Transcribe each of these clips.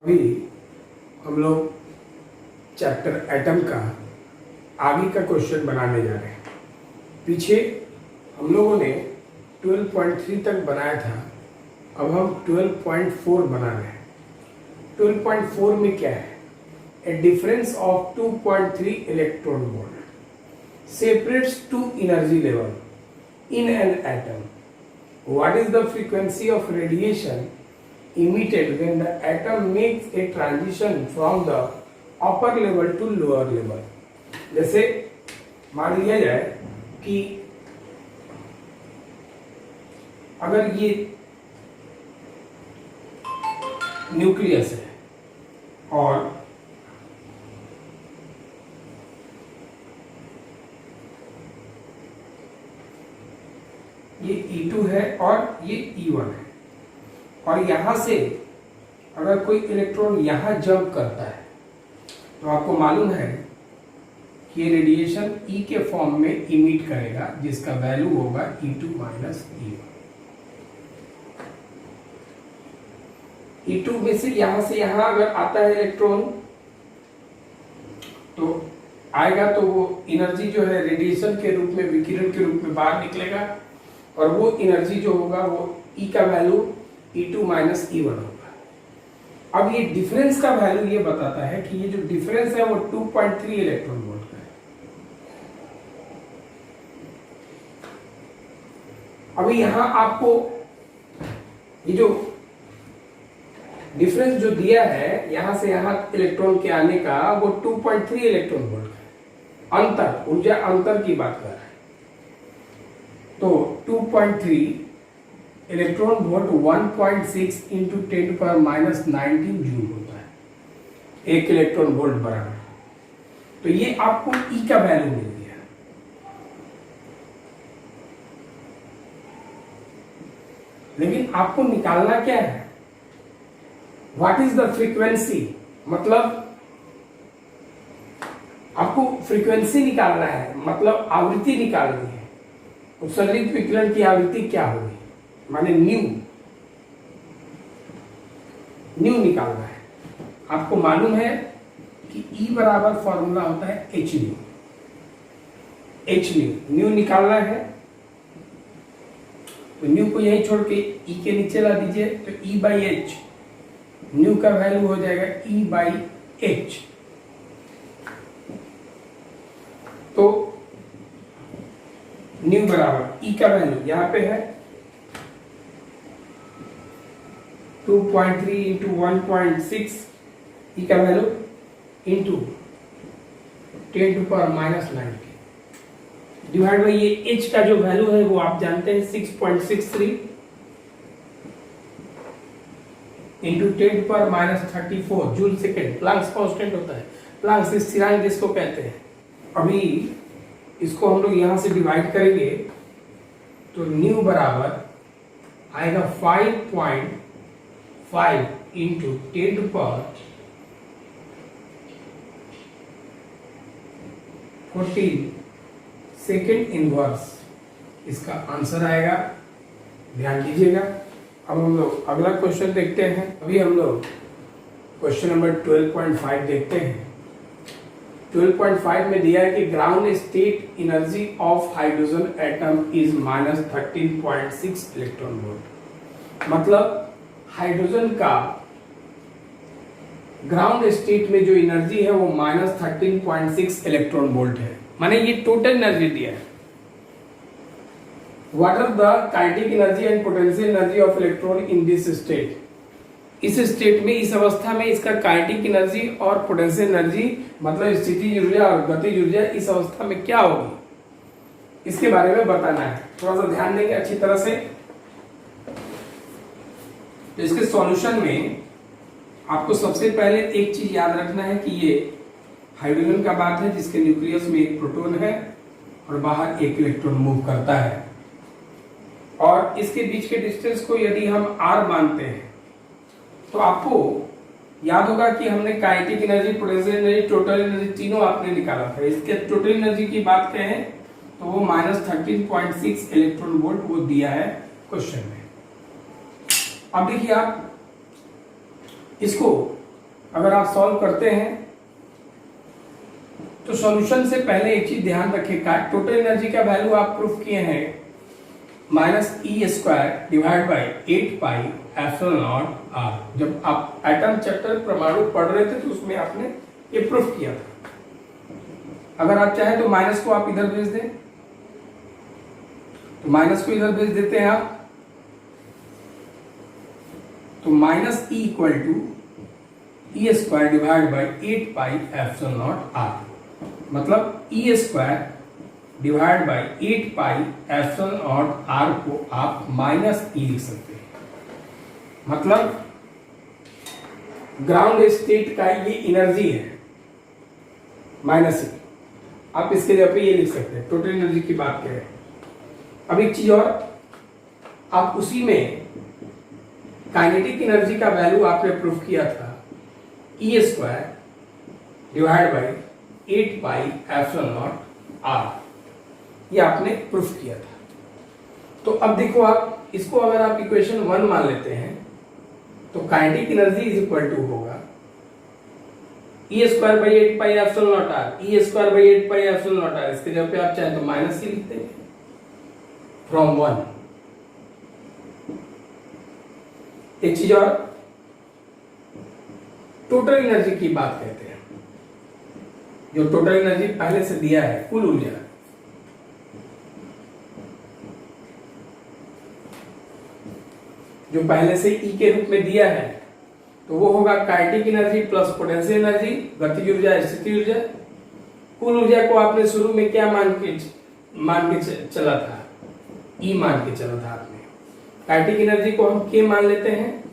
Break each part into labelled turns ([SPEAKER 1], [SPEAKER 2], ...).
[SPEAKER 1] अभी हम लोग चैप्टर एटम का आगे का क्वेश्चन बनाने जा रहे हैं। पीछे हम लोगों ने 12.3 तक बनाया था, अब हम 12.4 बना रहे हैं। 12.4 में क्या है? A difference of 2.3 electron volt separates two energy level in an atom. What is the frequency of radiation emitted when the atom makes a transition from the upper level to lower level? जैसे मान लिया जाए कि अगर ये nucleus है और ये E2 है और ये E1 है, और यहां से अगर कोई इलेक्ट्रॉन यहां जंप करता है तो आपको मालूम है कि ये रेडिएशन E के फॉर्म में इमिट करेगा, जिसका वैल्यू होगा E2 माइनस E1। E2 में से यहां अगर आता है इलेक्ट्रॉन तो आएगा, तो वो एनर्जी जो है रेडिएशन के रूप में, विकिरण के रूप में बाहर निकलेगा, और वो एनर्जी जो होगा वो E का वैल्यू E2 माइनस E1 होगा। अब ये डिफरेंस का वैल्यू ये बताता है कि ये जो डिफरेंस है वो 2.3 इलेक्ट्रॉन वोल्ट का है। अभी यहां आपको ये जो डिफरेंस जो दिया है यहां से यहां इलेक्ट्रॉन के आने का, वो 2.3 इलेक्ट्रॉन वोल्ट का है। अंतर, ऊर्जा अंतर की बात कर रहा है। तो 2.3 इलेक्ट्रॉन वोल्ट 1.6 इंटू 10⁻⁹ जूल होता है, 1 इलेक्ट्रॉन वोल्ट बराबर। तो ये आपको E का वैल्यू मिल गया। लेकिन आपको निकालना क्या है? व्हाट इज द फ्रीक्वेंसी, मतलब आपको फ्रीक्वेंसी निकालना है, मतलब आवृत्ति निकालनी है। उत्सर्जित विकिरण की आवृत्ति क्या होगी, माने न्यू निकालना है। आपको मालूम है कि E बराबर फॉर्मूला होता है h न्यू निकालना है। तो न्यू को यही छोड़ के E के नीचे ला दीजिए, तो E बाई एच, न्यू का वैल्यू हो जाएगा E बाई एच। तो न्यू बराबर E का वैल्यू यहां पे है 2.3 इंटू 1.6, E का वैल्यू इंटू 10⁻⁹ डिवाइड बाई ये H का जो वैल्यू है वो आप जानते हैं 6.63 into 10⁻34 joule second. Planck's constant होता है, प्लांक्स स्थिरांक जिसको कहते हैं। अभी इसको हम लोग यहां से डिवाइड करेंगे तो न्यू बराबर आएगा 5.5 इंटू 10⁻14 सेकेंड इनवर्स, इसका आंसर आएगा। ध्यान दीजिएगा। अब हम लोग अगला क्वेश्चन देखते हैं। अभी हम लोग क्वेश्चन नंबर 12.5 देखते हैं। 12.5 में दिया है कि ground state energy of hydrogen atom is -13.6 electron volt. मतलब हाइड्रोजन का ग्राउंड स्टेट में जो एनर्जी है वो -13.6 इलेक्ट्रॉन वोल्ट है, माने ये टोटल एनर्जी दिया है। What are the kinetic energy and potential energy of electron in this state. इस स्टेट में, इस अवस्था में इसका काइनेटिक एनर्जी और पोटेंशियल एनर्जी, मतलब स्थितिज ऊर्जा और गतिज ऊर्जा, इस अवस्था में क्या होगी, इसके बारे में बताना है। थोड़ा सा ध्यान देंगे अच्छी तरह से। तो इसके सॉल्यूशन में आपको सबसे पहले एक चीज याद रखना है कि ये हाइड्रोजन का बात है, जिसके न्यूक्लियस में एक प्रोटॉन है और बाहर एक इलेक्ट्रॉन मूव करता है, और इसके बीच के डिस्टेंस को यदि हम r मानते हैं तो आपको याद होगा कि हमने kinetic energy, potential energy, total energy तीनों आपने निकाला था। इसके टोटल एनर्जी की बात करें तो वो -13.6 इलेक्ट्रॉन वोल्ट वो दिया है क्वेश्चन में। अब देखिए आप इसको अगर आप सॉल्व करते हैं तो सॉल्यूशन से पहले एक चीज ध्यान रखिएगा, टोटल एनर्जी का वैल्यू आप प्रूफ किए हैं -E² डिवाइड बाई 8πε0 r। जब आप एटम चैप्टर परमाणु पढ़ रहे थे तो उसमें आपने ये प्रूफ किया था। अगर आप चाहें तो माइनस को आप इधर भेज दें, तो माइनस को इधर भेज देते हैं आप, तो -E = डिवाइड बाई 8πε0 r, मतलब E² डिवाइड बाई 8πε0 r को आप -E लिख सकते हैं। मतलब ग्राउंड स्टेट का ये एनर्जी है -E। आप इसके जगह पे ये लिख सकते हैं, टोटल एनर्जी की बात करें। अब एक चीज और, आप उसी में काइनेटिक एनर्जी का वैल्यू आपने प्रूफ किया था E² डिवाइड बाई 8πε0 r, ये आपने प्रूफ किया था। तो अब देखो, आप इसको अगर आप इक्वेशन 1 मान लेते हैं तो kinetic energy is equal to होगा E² by 8πε0 r, E² by 8πε0 r। इसके जगह पे आप चाहें तो -E लिख देंगे फ्रॉम 1। एक चीज और, टोटल एनर्जी की बात कहते हैं, जो टोटल एनर्जी पहले से दिया है, कुल ऊर्जा, जो पहले से E के रूप में दिया है, तो वो होगा kinetic energy plus potential energy, गतिज ऊर्जा, स्थितिज ऊर्जा। कुल ऊर्जा को आपने शुरू में क्या मान के चला था, E मान के चला था आपने। काइनेटिक एनर्जी को हम K मान लेते हैं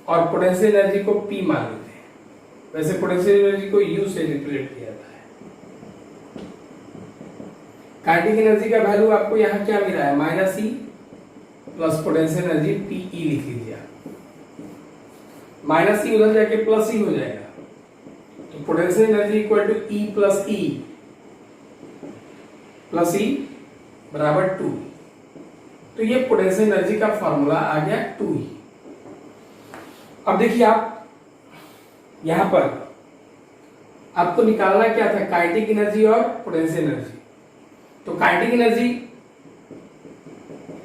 [SPEAKER 1] और पोटेंशियल एनर्जी को P मान लेते हैं। वैसे पोटेंशियल एनर्जी को U से रिप्रेजेंट किया जाता है। काइनेटिक एनर्जी का वैल्यू आपको यहाँ क्या मिला है, -E plus potential energy PE लिख लीजिए आप। -E उधर जाके +E हो जाएगा, तो potential energy equal to E plus E बराबर 2। तो ये पोटेंशियल एनर्जी का फॉर्मूला आ गया 2E। अब देखिए, आप यहां पर आपको निकालना क्या था, काइनेटिक एनर्जी और पोटेंशियल एनर्जी। तो काइनेटिक एनर्जी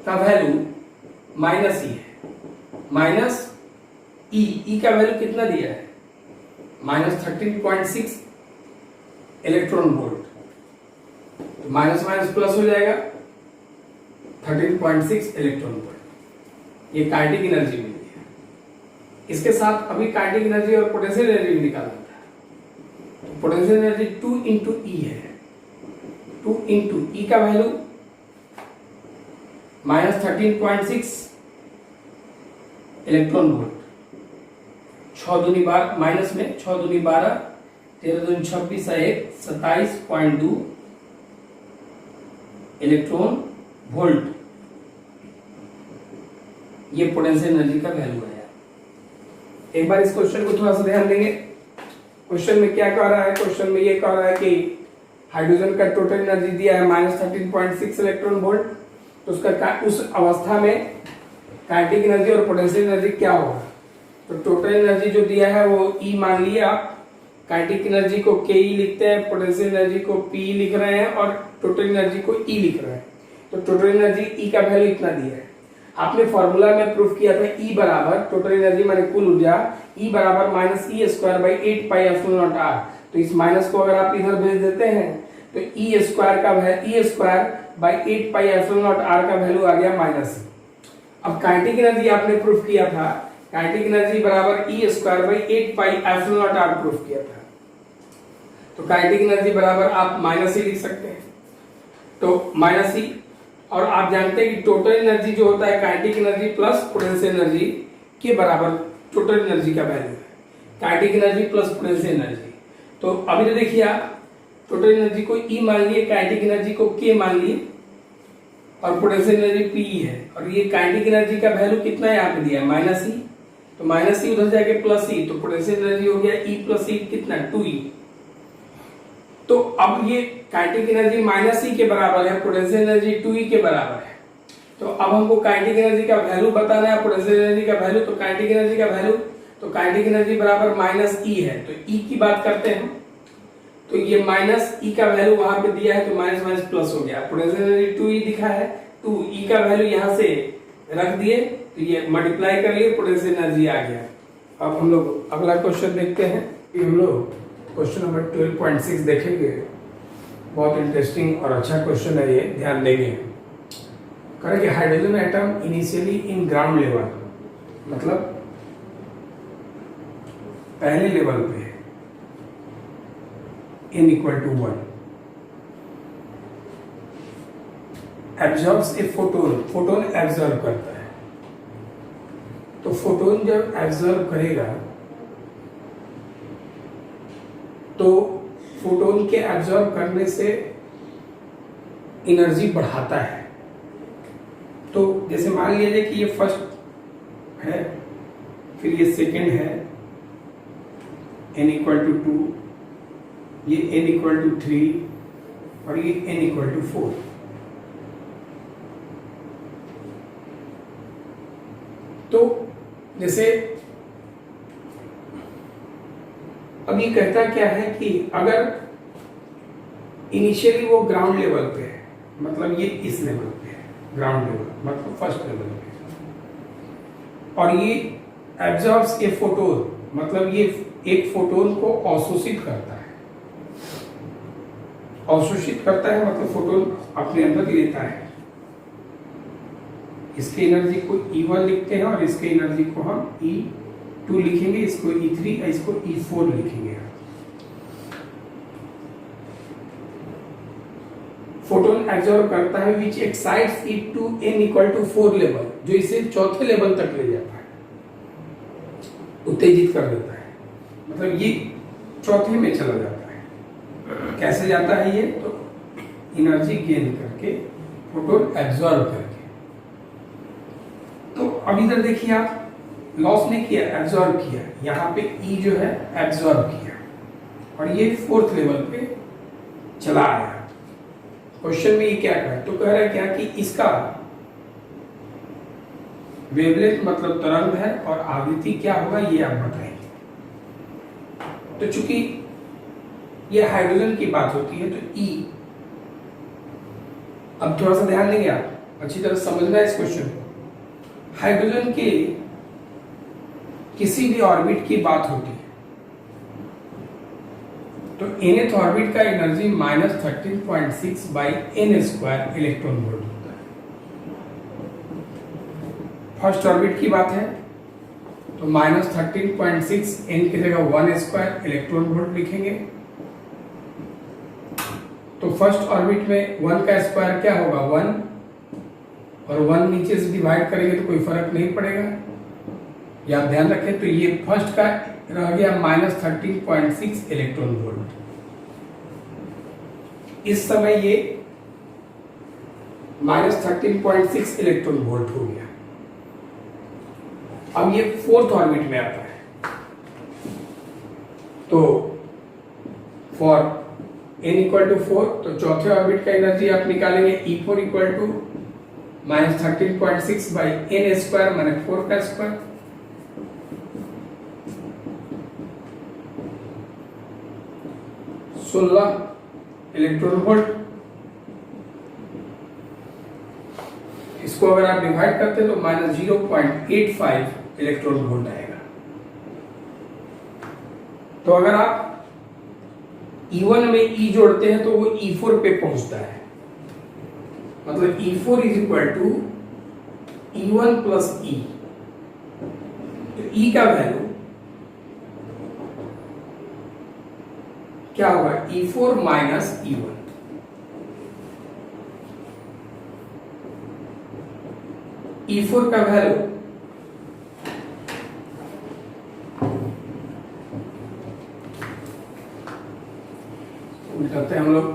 [SPEAKER 1] का वैल्यू -E है, -E का वैल्यू कितना दिया है, -13.6 इलेक्ट्रॉन वोल्ट। तो माइनस माइनस प्लस हो जाएगा, 13.6 इलेक्ट्रॉन वोल्ट। ये काइनेटिक एनर्जी मिली है। इसके साथ अभी काइनेटिक एनर्जी और पोटेंशियल एनर्जी भी निकालना था। तो पोटेंशियल एनर्जी 2 × E है, 2 × E का वैल्यू -13.6 इलेक्ट्रॉन वोल्ट। 6 दूनी 12 माइनस में 6 दूनी 12, 13 दूनी 26, 27.2 इलेक्ट्रॉन वोल्ट। ये पोटेंशियल एनर्जी का वैल्यू है। एक बार इस क्वेश्चन को थोड़ा सा ध्यान देंगे। क्वेश्चन में क्या कह रहा है, क्वेश्चन में ये कह रहा है कि हाइड्रोजन का टोटल एनर्जी दिया है -13.6 इलेक्ट्रॉन वोल्ट। तो उसका उस अवस्था में काइनेटिक एनर्जी और पोटेंशियल एनर्जी क्या होगा। तो टोटल एनर्जी जो दिया है वो E मान लिया आप, काइनेटिक एनर्जी को Ke लिखते हैं, पोटेंशियल एनर्जी को P लिख रहे हैं और टोटल एनर्जी को E लिख रहे हैं। तो टोटल एनर्जी E का वैल्यू इतना दिया है। आपने फॉर्मूला में प्रूफ किया था E बराबर टोटल एनर्जी माने कुल ऊर्जा, E बराबर -E² बाई 8πε0 r। तो इस माइनस को अगर आप इधर भेज देते हैं तो E² बाई 8πε0 r का वैल्यू आ गया -E। अब काइनेटिक एनर्जी आपने प्रूफ किया था, काइनेटिक एनर्जी बराबर E² बाई 8πε0 r प्रूफ किया था। तो काइनेटिक एनर्जी बराबर आप -E लिख सकते हैं, तो -E। और आप जानते हैं कि टोटल एनर्जी जो होता है kinetic energy plus potential energy के बराबर टोटल एनर्जी का वैल्यू है, kinetic energy plus potential energy. तो अभी तो देखिए, आप टोटल एनर्जी को E मान लिए, काइनेटिक एनर्जी को K मान लिए और पोटेंशियल एनर्जी P है। और ये काइनेटिक एनर्जी का वैल्यू कितना है यहाँ पे दिया है, -E। तो -E उधर जाके +E, तो पोटेंशियल एनर्जी हो गया E + E कितना, 2E। तो अब ये काइनेटिक एनर्जी -E के बराबर है, पोटेंशियल एनर्जी 2E के बराबर है। तो अब हमको काइनेटिक एनर्जी का वैल्यू बताना है, पोटेंशियल एनर्जी का वैल्यू। तो काइनेटिक एनर्जी का वैल्यू, तो तो काइनेटिक एनर्जी बराबर माइनस ई है, तो ई की बात करते हैं। तो ये माइनस ई का वैल्यू वहां पे दिया है तो माइनस माइनस प्लस हो गया। पोटेंशियल एनर्जी 2E दिखा है, 2E का वैल्यू यहां से रख दिए तो ये मल्टीप्लाई कर लिए, पोटेंशियल एनर्जी आ गया। अब हम लोग अगला क्वेश्चन देखते हैं। हम लोग क्वेश्चन नंबर 12.6 देखेंगे। बहुत इंटरेस्टिंग और अच्छा क्वेश्चन है ये, ध्यान देंगे। करेंगे hydrogen atom initially in ground level, मतलब पहले लेवल पे n equal to 1 absorbs a photon, photon absorb करता है। तो फोटोन जब एब्जॉर्ब करेगा तो फोटोन के एब्जॉर्ब करने से एनर्जी बढ़ाता है। तो जैसे मान लीजिए कि ये फर्स्ट है, फिर ये सेकंड है n इक्वल टू 2, ये n इक्वल टू 3 और ये n इक्वल टू 4। तो जैसे अब ये कहता क्या है कि अगर इनिशियली वो ग्राउंड लेवल पे है, मतलब ये इस लेवल पे है, ग्राउंड लेवल मतलब फर्स्ट लेवल पे, और ये एब्जॉर्ब्स ए फोटोन, मतलब ये एक फोटोन को अवशोषित करता है। अवशोषित करता है मतलब फोटोन अपने अंदर लेता है। इसकी एनर्जी को E1 लिखते हैं और इसके एनर्जी को हम E2 लिखेंगे, इसको E3 और इसको E4 लिखेंगे। फोटोन एब्जॉर्ब करता है which excites it to n equal to 4 level, जो इसे चौथे लेवल तक ले जाता है, उत्तेजित कर देता है, मतलब ये चौथे में चला जाता है। कैसे जाता है ये? तो एनर्जी गेन करके, फोटोन एब्जॉर्ब करके। तो अब इधर देखिए आप, लॉस नहीं किया, एब्जॉर्ब किया। यहाँ पे E जो है एब्जॉर्ब किया और ये फोर्थ लेवल पे चला आया। क्वेश्चन में ये क्या कहा? तो कह रहा है क्या कि इसका वेवलेंथ मतलब तरंग है और आवृत्ति क्या होगा ये आप बताएंगे। तो चूंकि ये हाइड्रोजन की बात होती है तो E, अब थोड़ा सा ध्यान देंगे आप, अच्छी तरह समझना है इस क्वेश्चन को। हाइड्रोजन के किसी भी ऑर्बिट की बात होती है तो nth ऑर्बिट का energy -13.6 by n square electron volt होता है। फर्स्ट ऑर्बिट की बात है तो -13.6 n की जगह 1 स्क्वायर इलेक्ट्रॉन वोल्ट लिखेंगे। तो फर्स्ट ऑर्बिट में 1 का स्क्वायर क्या होगा? 1, और 1 नीचे से डिवाइड करेंगे तो कोई फर्क नहीं पड़ेगा, या आप ध्यान रखें। तो ये फर्स्ट का रह गया -13.6 इलेक्ट्रॉन वोल्ट। इस समय ये -13.6 इलेक्ट्रॉन वोल्ट हो गया। अब ये फोर्थ ऑर्बिट में आता है तो फॉर n इक्वल टू 4, तो चौथे ऑर्बिट का एनर्जी आप निकालेंगे E4 equal to -13.6 by n square माने 4 का स्क्वायर। Electron volt. इसको अगर आप डिवाइड करते हैं तो -0.85 इलेक्ट्रॉन वोल्ट आएगा। तो अगर आप E1 में E जोड़ते हैं तो वो E4 पे पहुंचता है, मतलब E4 is equal to E1 plus E। तो E का वैल्यू क्या होगा? E4 minus E1। E4 का वैल्यू उल्टाते हैं हम लोग,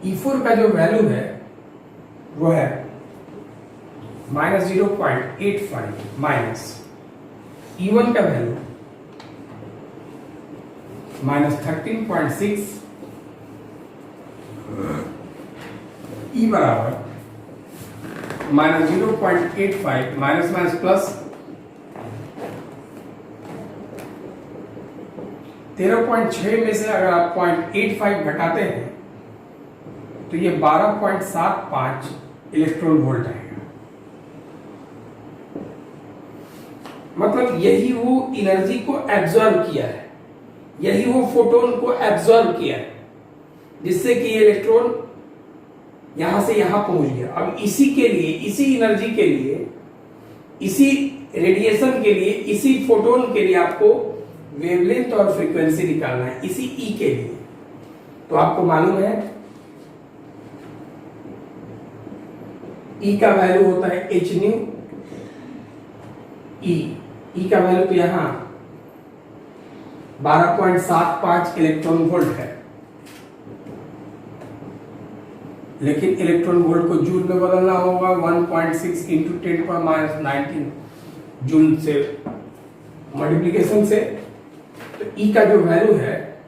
[SPEAKER 1] E4 का जो वैल्यू है वो है -0.85 माइनस E1 का वैल्यू माइनस 13.6 ई बराबर माइनस 0.85 माइनस माइनस प्लस 13.6 में से अगर आप 0.85 घटाते हैं तो ये 12.75 इलेक्ट्रॉन वोल्ट आएगा। मतलब यही वो एनर्जी को एब्जॉर्ब किया है, यही वो फोटोन को एब्जॉर्ब किया है, जिससे कि इलेक्ट्रॉन यहां से यहां पहुंच गया। अब इसी के लिए, इसी एनर्जी के लिए, इसी रेडिएशन के लिए, इसी फोटोन के लिए आपको वेवलेंथ और फ्रीक्वेंसी निकालना है, इसी ई के लिए। तो आपको मालूम है ई का वैल्यू होता है एच न्यू। ई का वैल्यू तो यहां 12.75 इलेक्ट्रॉन वोल्ट है, लेकिन इलेक्ट्रॉन वोल्ट को जूल में बदलना होगा 1.6 इंटू 10⁻19 जूल से मल्टीप्लीकेशन से। तो ई का जो वैल्यू है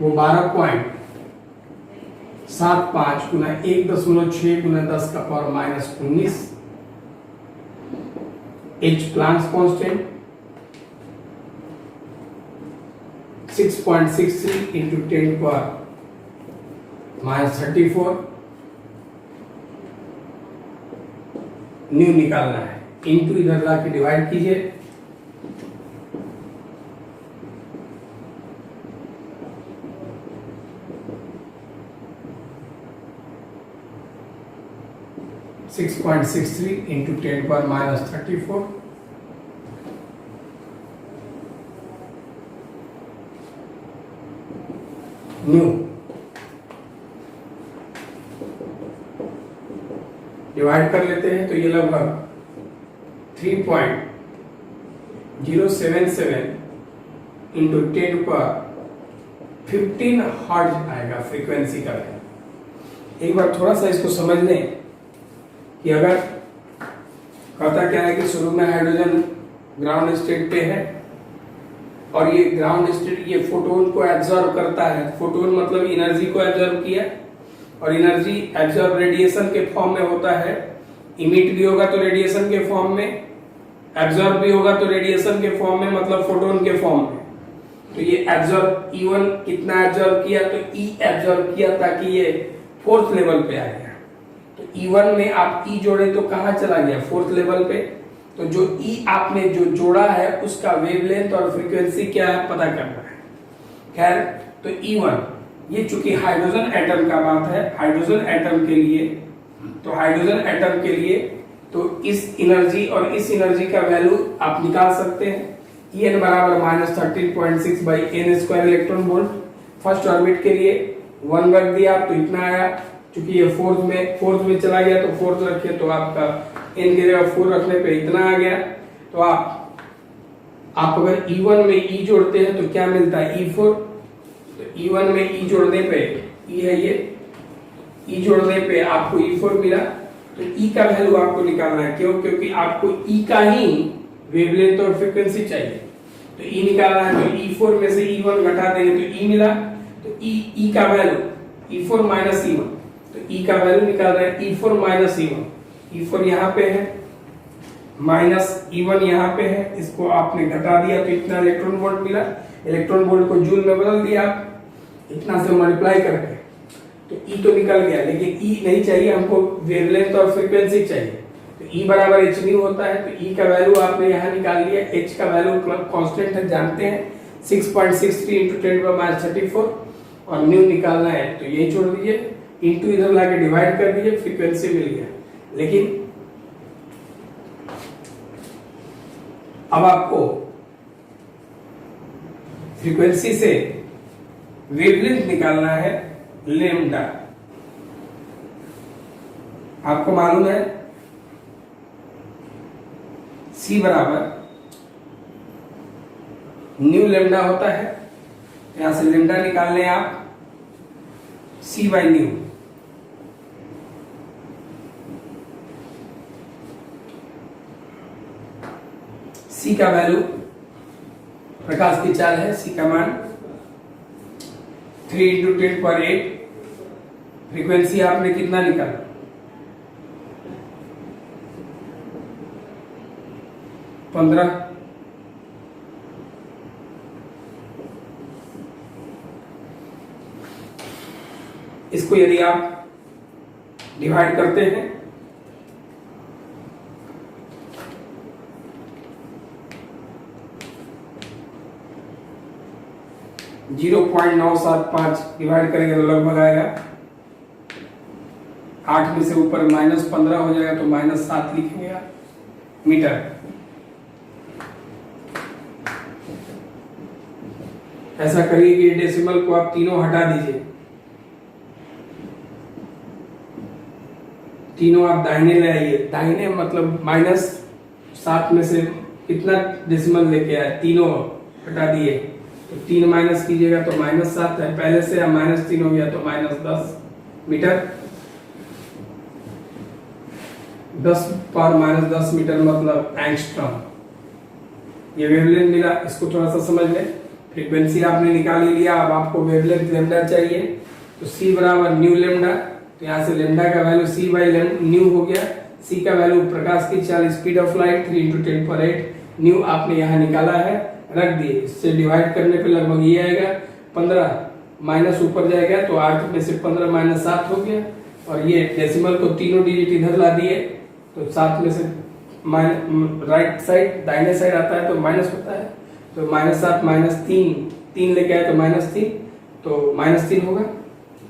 [SPEAKER 1] वो 12.75 गुना 1.6 गुना 10 का power minus 19 H Planck's constant 6.63 into 10 power minus 34 new निकालना है। इंटू इधर लाके डिवाइड कीजिए, (6.63 into 10 power minus 34) nu divide कर लेते हैं तो ये लगभग 3.077 इंटू 10 पर 15 हर्ट्ज आएगा फ्रीक्वेंसी का। एक बार थोड़ा सा इसको समझ लें कि अगर कहता क्या है कि शुरू में हाइड्रोजन ग्राउंड स्टेट पे है और ये ग्राउंड स्टेट ये फोटोन को एब्जॉर्ब करता है। फोटोन मतलब एनर्जी को एब्जॉर्ब किया, और एनर्जी एब्जॉर्ब रेडिएशन के फॉर्म में होता है। इमिट भी होगा तो रेडिएशन के फॉर्म में, एब्जॉर्ब भी होगा तो रेडिएशन के फॉर्म में, मतलब फोटोन के फॉर्म में। तो ये एब्जॉर्ब E1 कितना एब्जॉर्ब किया, तो E एब्जॉर्ब किया ताकि ये फोर्थ लेवल पे आ गया। तो E1 में आप E जोड़े तो कहां चला गया, फोर्थ लेवल पे। तो जो E आपने जो जोड़ा है उसका वेवलेंथ और फ्रीक्वेंसी क्या है पता करना है। खैर, तो E1 ये चूंकि हाइड्रोजन एटम का बात है, हाइड्रोजन एटम के लिए, तो हाइड्रोजन एटम के लिए तो इस एनर्जी और इस एनर्जी का वैल्यू आप निकाल सकते हैं। En बराबर -13.6 by n square electron volt. First orbit के लिए 1 रख दिया तो इतना आया। चूंकि ये फोर्थ में चला गया तो फोर्थ रखे तो आपका n की जगह 4 रखने पे इतना आ गया। तो आप अगर E1 में E जोड़ते हैं तो क्या मिलता है, E4। तो E1 में E जोड़ने पे E है ये, E जोड़ने पे आपको E4 मिला। तो E का वैल्यू आपको निकालना है, क्यों, क्योंकि आपको E का ही वेवलेंथ और फ्रीक्वेंसी चाहिए। तो E निकालना है तो E4 में से E1 घटा देंगे तो E मिला। तो E का वैल्यू E4 माइनस E1, तो E का वैल्यू निकाल रहे हैं E4 माइनस E1। E4 यहाँ पे है, माइनस E1 यहाँ पे है, इसको आपने घटा दिया तो इतना इलेक्ट्रॉन वोल्ट मिला। इलेक्ट्रॉन वोल्ट को जूल में बदल दिया आप, इतना से मल्टीप्लाई करके। तो E तो निकल गया, लेकिन E नहीं चाहिए हमको, वेवलेंथ और फ्रीक्वेंसी चाहिए। तो E बराबर h न्यू होता है। तो E का वैल्यू आपने यहाँ निकाल लिया। H का वैल्यू कांस्टेंट है, जानते हैं 6.63 इंटू 10⁻34, और न्यू निकालना है तो यही छोड़ दीजिए, इंटू इधर लाके डिवाइड कर दीजिए, फ्रीक्वेंसी मिल गया। लेकिन अब आपको फ्रीक्वेंसी से वेवलेंथ निकालना है, लेम्डा। आपको मालूम है C बराबर न्यू लेम्डा होता है। यहां से लेम्डा निकाल लें आप, C बाई न्यू। C का वैल्यू प्रकाश की चाल है, सी का मान 3 × 10⁸। फ्रीक्वेंसी आपने कितना निकाला? 15। इसको यदि आप डिवाइड करते हैं (0.975) डिवाइड करेंगे तो लगभग आएगा 8 में से ऊपर -15 हो जाएगा तो -7 लिखेंगे आप मीटर। ऐसा करिए कि डेसिमल को आप तीनों हटा दीजिए, तीनों आप दाहिने ले आइए। दाहिने मतलब -7 में से कितना डेसिमल लेके आए? तीनों हटा दिए तो 3 माइनस कीजिएगा तो -7 है पहले से, अब -3 हो गया तो -10 मीटर। 10 पावर -10 मीटर मतलब एंगस्ट्रॉम। ये वेवलेंथ मिला, इसको थोड़ा सा समझ लें। फ्रीक्वेंसी आपने निकाल ही लिया, अब आपको वेवलेंथ लेमडा चाहिए तो C बराबर न्यू लेमडा, तो यहाँ से लेमडा का वैल्यू C बाई न्यू हो गया। C का वैल्यू प्रकाश की चाल, स्पीड ऑफ लाइट 3 × 10⁸। न्यू आपने यहाँ निकाला है, रख दिए। इससे डिवाइड करने पे लगभग ये आएगा 15, माइनस ऊपर जाएगा तो 8 में से 15 -7 हो गया। और ये डेसिमल को तीनों डिजिट इधर ला दिए तो 7 में से राइट साइड दाहिने साइड आता है तो माइनस होता है, तो -7 -3 लेके आए तो -3, तो -3 होगा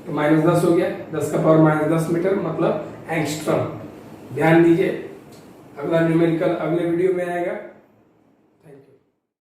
[SPEAKER 1] तो -10 हो गया। 10 का पावर -10 मीटर मतलब एंगस्ट्रॉम। ध्यान दीजिए, अगला न्यूमेरिकल अगले वीडियो में आएगा।